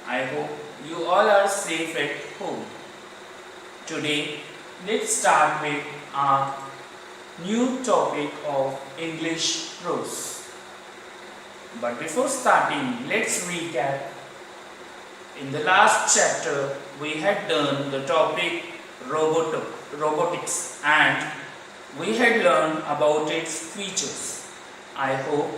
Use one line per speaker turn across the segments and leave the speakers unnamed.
I hope you all are safe at home. Today, let's start with our new topic of English prose. But before starting, let's recap. In the last chapter, we had done the topic robotics and we had learned about its features. I hope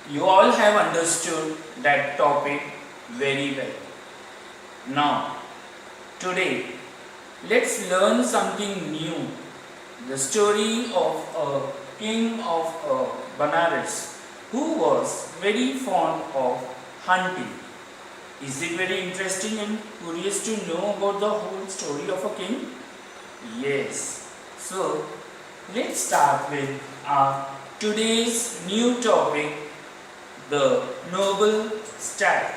you all have understood that topic very well. Now, today, let's learn something new. The story of a king of Benares who was very fond of hunting. Is it very interesting and curious to know about the whole story of a king? Yes. So, let's start with our today's new topic, the noble stag,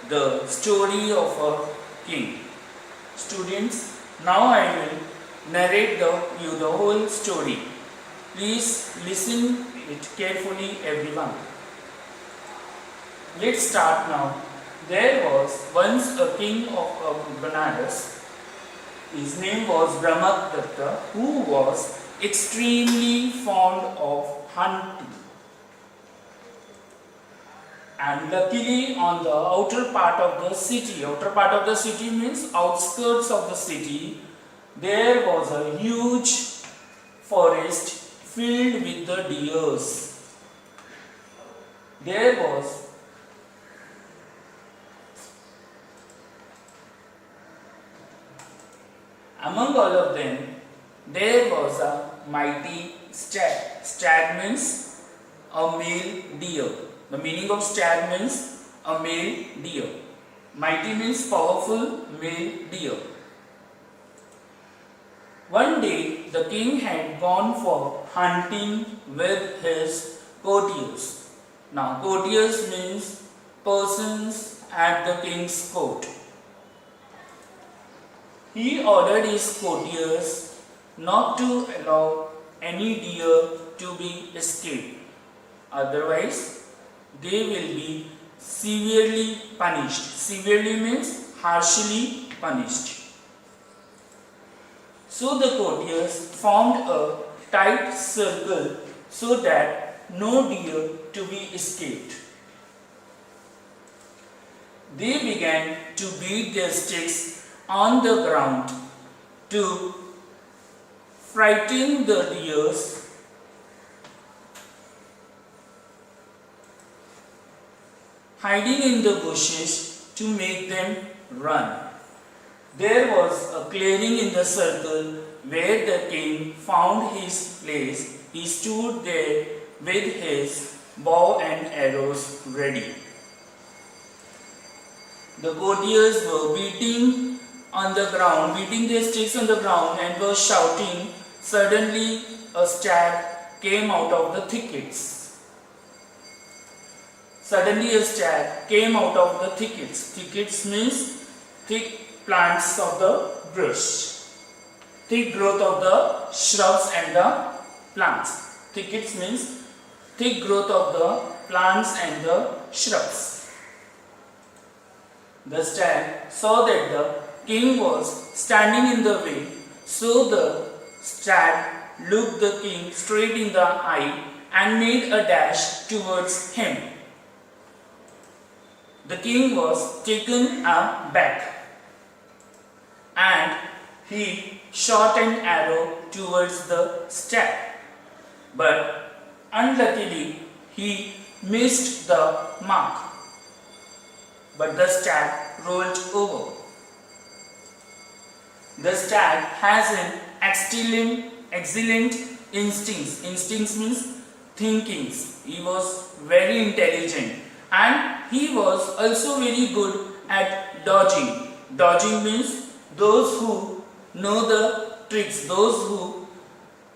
the story of a king. Students, now I will narrate you the whole story. Please listen it carefully, everyone. Let's start now. There was once a king of Benares. His name was Brahmadatta, who was extremely fond of hunting. And luckily on the outer part of the city means outskirts of the city, there was a huge forest filled with the deers. Among all of them, there was a mighty stag. Stag means a male deer. The meaning of stag means a male deer. Mighty means powerful male deer. One day, the king had gone for hunting with his courtiers. Now, courtiers means persons at the king's court. He ordered his courtiers not to allow any deer to be escaped. Otherwise, they will be severely punished. Severely means harshly punished. So the courtiers formed a tight circle so that no deer to be escaped. They began to beat their sticks on the ground to frighten the deers. Hiding in the bushes to make them run. There was a clearing in the circle where the king found his place. He stood there with his bow and arrows ready. The courtiers were beating their sticks on the ground and were shouting. Suddenly a stag came out of the thickets. Thickets means thick plants of the brush. Thick growth of the shrubs and the plants. Thickets means thick growth of the plants and the shrubs. The stag saw that the king was standing in the way, so the stag looked the king straight in the eye and made a dash towards him. The king was taken aback and he shot an arrow towards the stag. But unluckily, he missed the mark. But the stag rolled over. The stag has an excellent instincts. Instincts means thinkings. He was very intelligent and he was also very good at dodging. Dodging means those who know the tricks, those who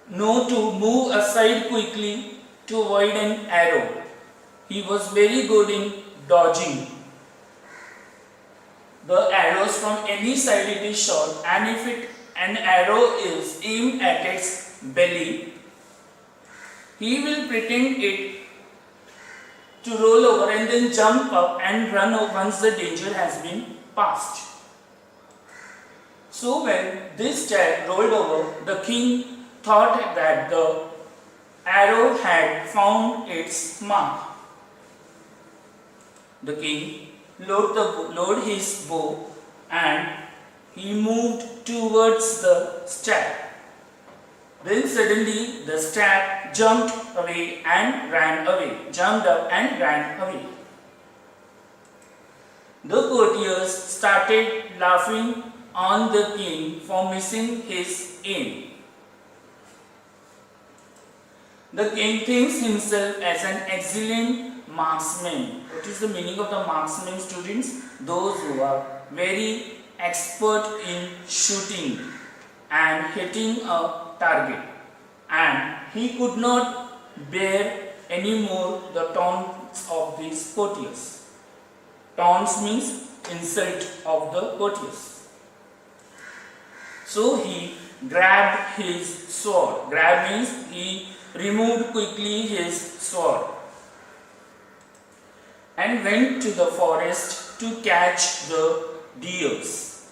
know to move aside quickly to avoid an arrow. He was very good in dodging the arrows from any side it is shot, and if an arrow is aimed at its belly, he will pretend it to roll over and then jump up and run off once the danger has been passed. So when this stag rolled over, the king thought that the arrow had found its mark. The king loaded his bow and he moved towards the stag. Then suddenly the stag jumped away and ran away, jumped up and ran away. The courtiers started laughing on the king for missing his aim. The king thinks himself as an excellent marksman. What is the meaning of the marksman, students? Those who are very expert in shooting and hitting a target. And he could not bear anymore the taunts of these courtiers. Taunts means insult of the courtiers. So he grabbed his sword. Grab means he removed quickly his sword and went to the forest to catch the deers.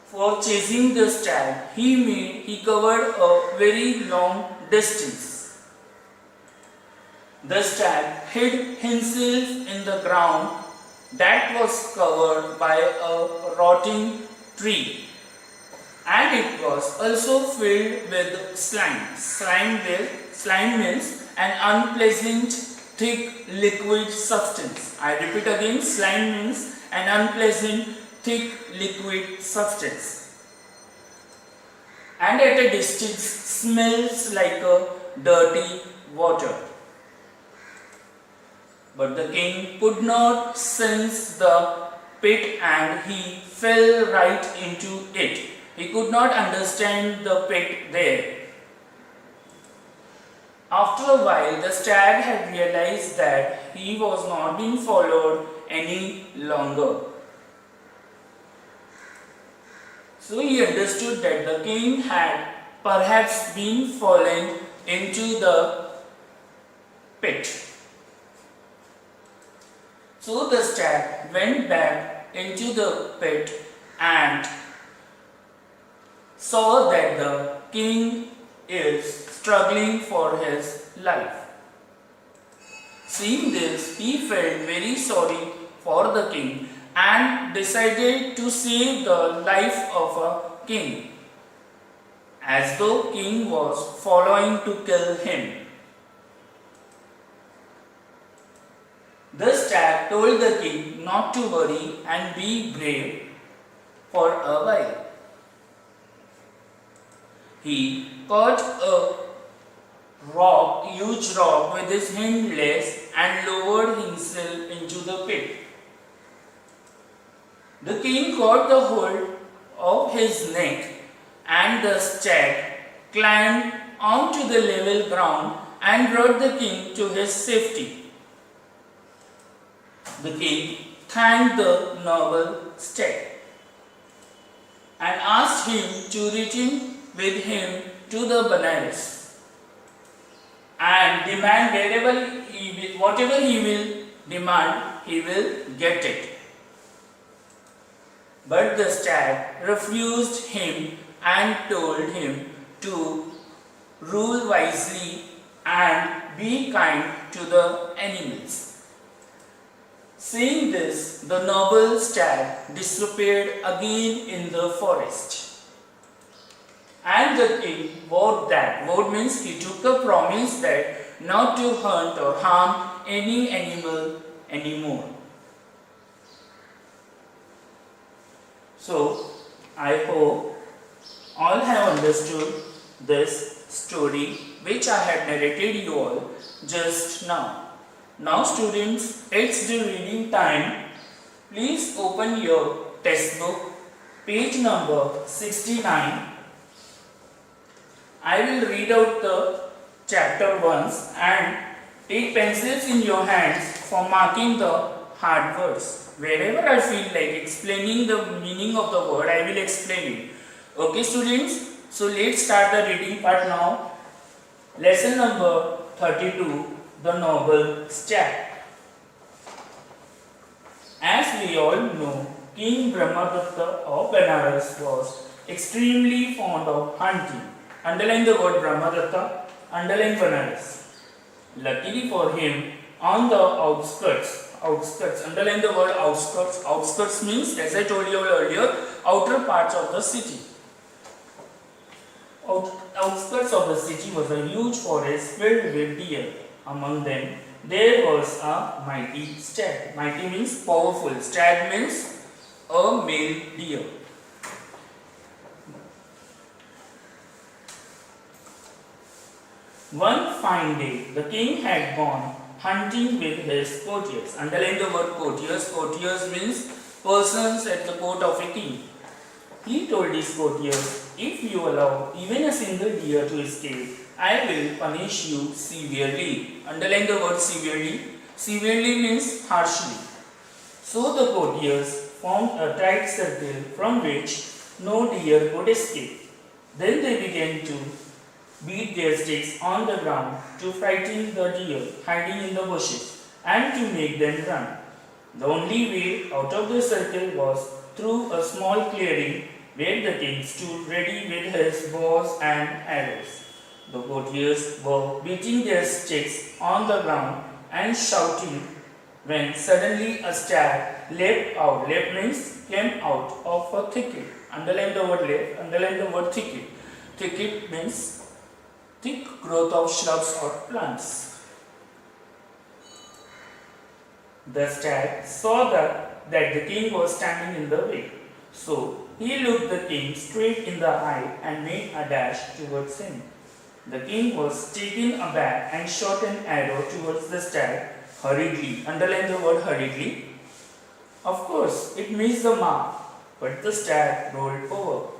For chasing the stag, he covered a very long distance. The stag hid himself in the ground that was covered by a rotting tree, and it was also filled with slime. Slime means an unpleasant, thick liquid substance. I repeat again, slime means an unpleasant, thick liquid substance. And at a distance smells like a dirty water. But the king could not sense the pit and he fell right into it. He could not understand the pit there. After a while, the stag had realized that he was not being followed any longer. So he understood that the king had perhaps been fallen into the pit. So the stag went back into the pit and saw that the king is struggling for his life. Seeing this, he felt very sorry for the king and decided to save the life of a king, as though king was following to kill him. The stag told the king not to worry and be brave for a while. He caught a huge rock with his hind legs and lowered himself into the pit. The king caught the hold of his neck and the stag climbed onto the level ground and brought the king to his safety. The king thanked the noble stag and asked him to return with him to the Benares and demand whatever he will demand, he will get it. But the stag refused him and told him to rule wisely and be kind to the animals. Seeing this, the noble stag disappeared again in the forest. And the king vowed that. Vowed means he took a promise that not to hunt or harm any animal anymore. So, I hope all have understood this story which I had narrated you all just now. Now students, it's the reading time. Please open your textbook, page number 69. I will read out the chapter once and take pencils in your hands for marking the hard words. Wherever I feel like explaining the meaning of the word, I will explain it. Okay students, so let's start the reading part now. Lesson number 32. the noble Stag. As we all know, King Brahmadatta of Benares was extremely fond of hunting. Underline the word Brahmadatta, underline Benares. Luckily for him, on the outskirts, underline the word outskirts. Outskirts means, as I told you earlier, outer parts of the city. Outskirts of the city was a huge forest filled with deer. Among them, there was a mighty stag. Mighty means powerful. Stag means a male deer. One fine day, the king had gone hunting with his courtiers. Underline the word courtiers. Courtiers means persons at the court of a king. He told his courtiers, if you allow even a single deer to escape, I will punish you severely. Underline the word severely. Severely means harshly. So the courtiers formed a tight circle from which no deer could escape. Then they began to beat their sticks on the ground to frighten the deer hiding in the bushes and to make them run. The only way out of the circle was through a small clearing where the king stood ready with his bows and arrows. The courtiers were beating their sticks on the ground and shouting when suddenly a stag leapt out. Leapt means came out of a thicket. Underline the word leap, underline the word thicket. Thicket means thick growth of shrubs or plants. The stag saw that the king was standing in the way. So he looked the king straight in the eye and made a dash towards him. The king was taken aback and shot an arrow towards the stag hurriedly. Underline the word hurriedly. Of course, it missed the mark, but the stag rolled over.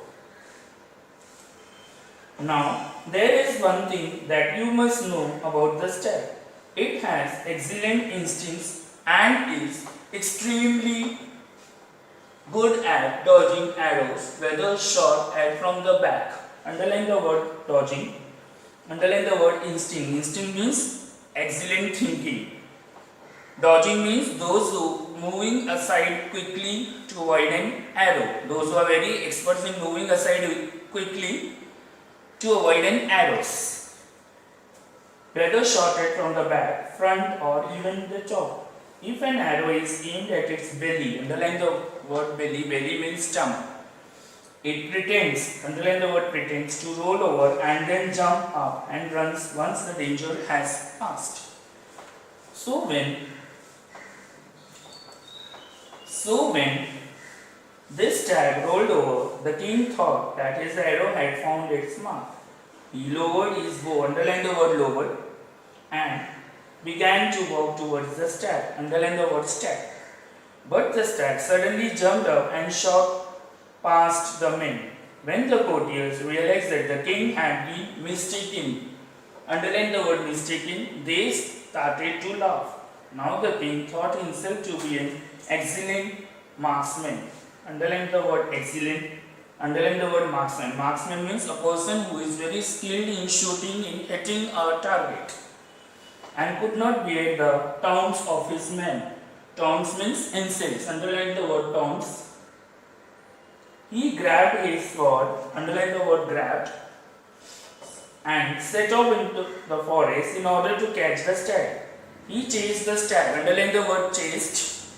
Now, there is one thing that you must know about the stag. It has excellent instincts and is extremely good at dodging arrows, whether shot at from the back. Underline the word dodging. Underline the word instinct. Instinct means excellent thinking. Dodging means those who moving aside quickly to avoid an arrow. Those who are very experts in moving aside quickly to avoid an arrows. Whether shot at from the back, front or even the top. If an arrow is aimed at its belly, underline the word belly, belly means stomach. It pretends, underline the word pretends, to roll over and then jump up and runs once the danger has passed. So when this stag rolled over, the king thought that his arrow had found its mark. He lowered his bow, underline the word lowered, and began to walk towards the stag, underline the word stag. But the stag suddenly jumped up and shot past the men. When the courtiers realized that the king had been mistaken, underline the word mistaken, they started to laugh. Now the king thought himself to be an excellent marksman. Underline the word excellent, underline the word marksman. Marksman means a person who is very skilled in shooting, in hitting a target, and could not bear the taunts of his men. Taunts means insults. Underline the word taunts. He grabbed his sword, underline the word grabbed, and set off into the forest in order to catch the stag. He chased the stag, underline the word chased,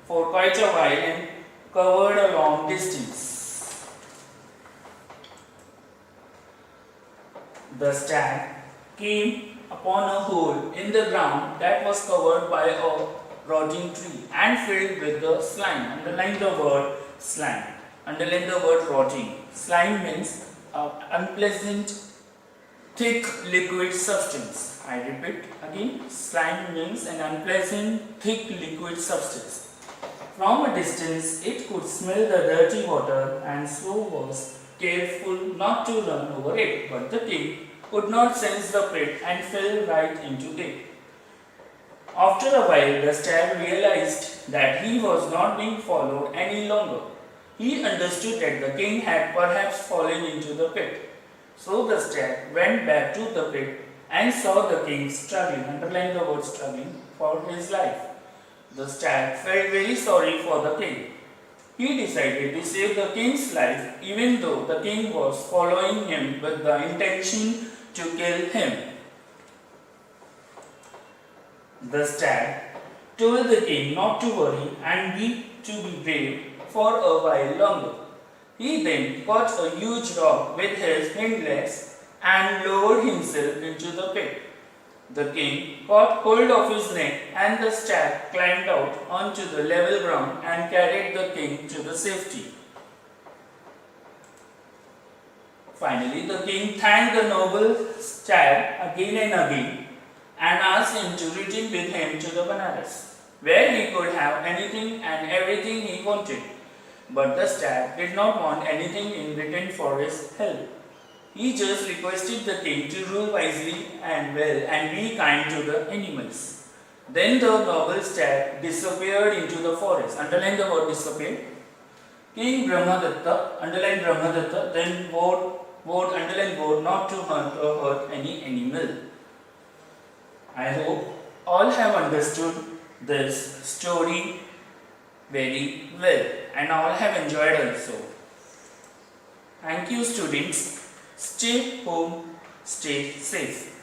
for quite a while and covered a long distance. The stag came upon a hole in the ground that was covered by a rotting tree and filled with the slime. Underline the word slime. Underline the word rotting. Slime means unpleasant, thick liquid substance. I repeat again, slime means an unpleasant, thick liquid substance. From a distance, it could smell the dirty water and so was careful not to run over it. But the king could not sense the pit and fell right into it. After a while, the stag realized that he was not being followed any longer. He understood that the king had perhaps fallen into the pit. So the stag went back to the pit and saw the king struggling, underline the word struggling, for his life. The stag felt very sorry for the king. He decided to save the king's life even though the king was following him with the intention to kill him. The stag told the king not to worry and to be brave for a while longer. He then caught a huge rock with his hind legs and lowered himself into the pit. The king caught hold of his neck and the stag climbed out onto the level ground and carried the king to the safety. Finally, the king thanked the noble stag again and again and asked him to return with him to the Banaras, where he could have anything and everything he wanted. But the stag did not want anything in return for his help. He just requested the king to rule wisely and well and be kind to the animals. Then the noble stag disappeared into the forest. Underline the word disappeared. King Brahmadatta, underline Brahmadatta, then underline word not to hunt or hurt any animal. I hope all have understood this story very well and all have enjoyed also. Thank you students. Stay home, stay safe.